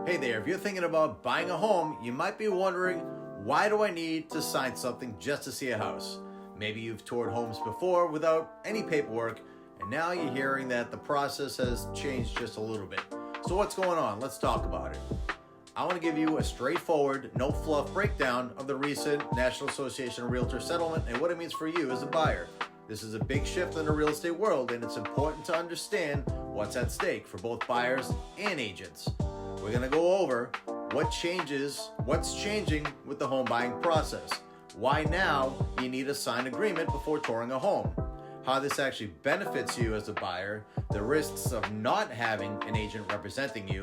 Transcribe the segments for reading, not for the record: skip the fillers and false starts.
Hey there, if you're thinking about buying a home, you might be wondering, why do I need to sign something just to see a house? Maybe you've toured homes before without any paperwork, and now you're hearing that the process has changed just a little bit. So what's going on? Let's talk about it. I want to give you a straightforward, no fluff breakdown of the recent National Association of Realtors settlement and what it means for you as a buyer. This is a big shift in the real estate world, and it's important to understand what's at stake for both buyers and agents. We're going to go over what's changing with the home buying process, why now you need a signed agreement before touring a home, how this actually benefits you as a buyer, the risks of not having an agent representing you,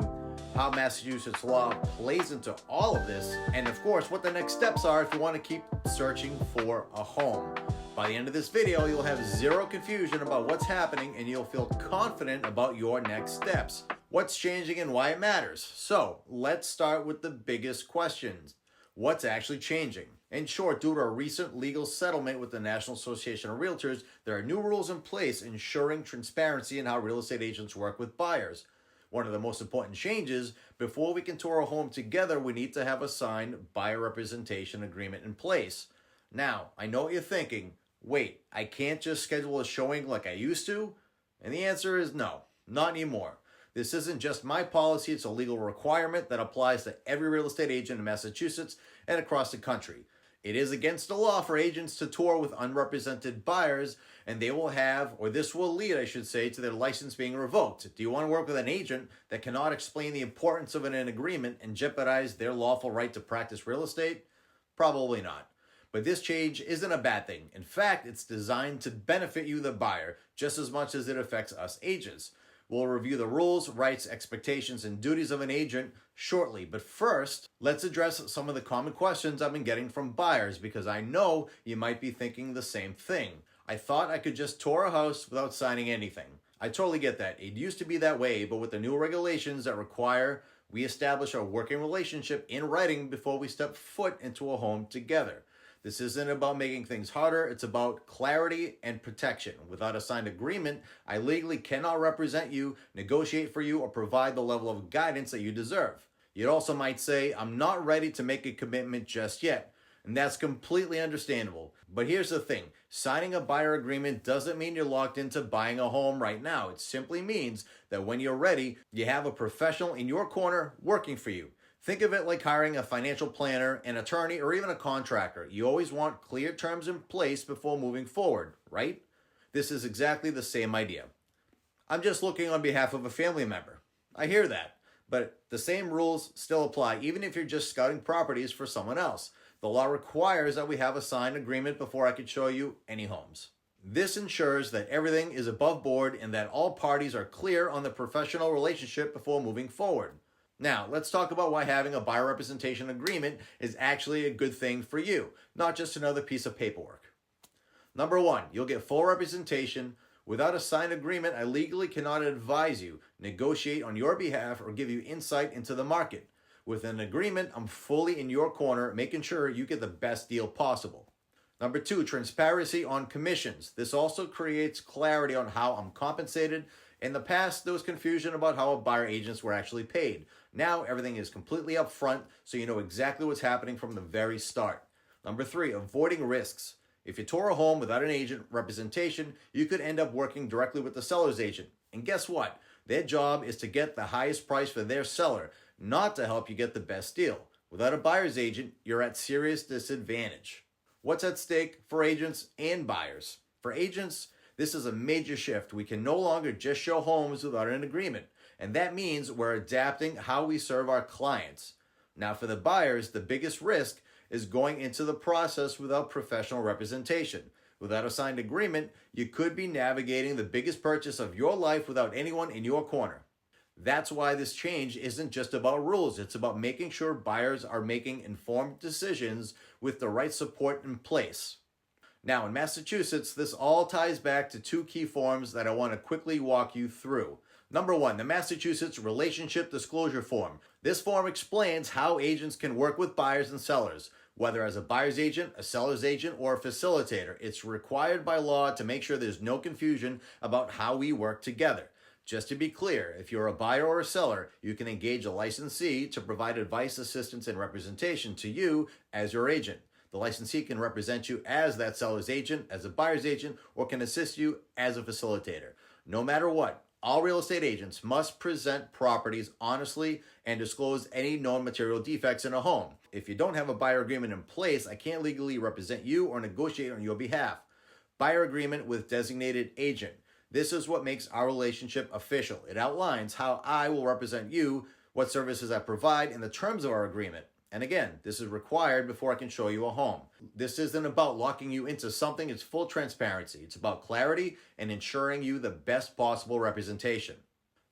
how Massachusetts law plays into all of this, and of course, what the next steps are if you want to keep searching for a home. By the end of this video, you'll have zero confusion about what's happening and you'll feel confident about your next steps, what's changing and why it matters. So let's start with the biggest questions. What's actually changing? In short, due to a recent legal settlement with the National Association of Realtors, there are new rules in place ensuring transparency in how real estate agents work with buyers. One of the most important changes, before we can tour a home together, we need to have a signed buyer representation agreement in place. Now, I know what you're thinking. Wait, I can't just schedule a showing like I used to? And the answer is no, not anymore. This isn't just my policy, it's a legal requirement that applies to every real estate agent in Massachusetts and across the country. It is against the law for agents to tour with unrepresented buyers, and they will have, or this will lead, I should say, to their license being revoked. Do you want to work with an agent that cannot explain the importance of an agreement and jeopardize their lawful right to practice real estate? Probably not. But this change isn't a bad thing. In fact, it's designed to benefit you, the buyer, just as much as it affects us agents. We'll review the rules, rights, expectations, and duties of an agent shortly. But first, let's address some of the common questions I've been getting from buyers because I know you might be thinking the same thing. I thought I could just tour a house without signing anything. I totally get that. It used to be that way, but with the new regulations that require we establish a working relationship in writing before we step foot into a home together. This isn't about making things harder, it's about clarity and protection. Without a signed agreement, I legally cannot represent you, negotiate for you, or provide the level of guidance that you deserve. You also might say, I'm not ready to make a commitment just yet, and that's completely understandable. But here's the thing, signing a buyer agreement doesn't mean you're locked into buying a home right now. It simply means that when you're ready, you have a professional in your corner working for you. Think of it like hiring a financial planner, an attorney, or even a contractor. You always want clear terms in place before moving forward, right? This is exactly the same idea. I'm just looking on behalf of a family member. I hear that, but the same rules still apply even if you're just scouting properties for someone else. The law requires that we have a signed agreement before I could show you any homes. This ensures that everything is above board and that all parties are clear on the professional relationship before moving forward. Now, let's talk about why having a buyer representation agreement is actually a good thing for you, not just another piece of paperwork. Number one, you'll get full representation. Without a signed agreement, I legally cannot advise you, negotiate on your behalf, or give you insight into the market. With an agreement, I'm fully in your corner, making sure you get the best deal possible. Number two, transparency on commissions. This also creates clarity on how I'm compensated. In the past, there was confusion about how buyer agents were actually paid. Now, everything is completely upfront, so you know exactly what's happening from the very start. Number three, avoiding risks. If you tour a home without an agent representation, you could end up working directly with the seller's agent. And guess what? Their job is to get the highest price for their seller, not to help you get the best deal. Without a buyer's agent, you're at serious disadvantage. What's at stake for agents and buyers? For agents, this is a major shift. We can no longer just show homes without an agreement, and that means we're adapting how we serve our clients. Now for the buyers, the biggest risk is going into the process without professional representation. Without a signed agreement, you could be navigating the biggest purchase of your life without anyone in your corner. That's why this change isn't just about rules. It's about making sure buyers are making informed decisions with the right support in place. Now, in Massachusetts, this all ties back to two key forms that I want to quickly walk you through. Number one, the Massachusetts Relationship Disclosure Form. This form explains how agents can work with buyers and sellers, whether as a buyer's agent, a seller's agent, or a facilitator. It's required by law to make sure there's no confusion about how we work together. Just to be clear, if you're a buyer or a seller, you can engage a licensee to provide advice, assistance, and representation to you as your agent. The licensee can represent you as that seller's agent, as a buyer's agent, or can assist you as a facilitator. No matter what, all real estate agents must present properties honestly and disclose any known material defects in a home. If you don't have a buyer agreement in place, I can't legally represent you or negotiate on your behalf. Buyer agreement with designated agent. This is what makes our relationship official. It outlines how I will represent you, what services I provide, and the terms of our agreement. And again, this is required before I can show you a home. This isn't about locking you into something, it's full transparency. It's about clarity and ensuring you the best possible representation.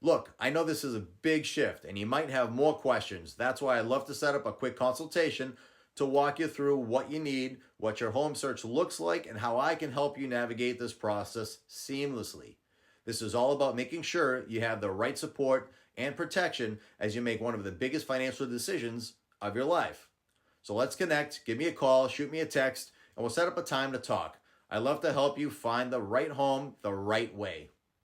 Look, I know this is a big shift and you might have more questions. That's why I love to set up a quick consultation to walk you through what you need, what your home search looks like, and how I can help you navigate this process seamlessly. This is all about making sure you have the right support and protection as you make one of the biggest financial decisions of your life. So let's connect, give me a call, shoot me a text, and we'll set up a time to talk. I'd love to help you find the right home the right way.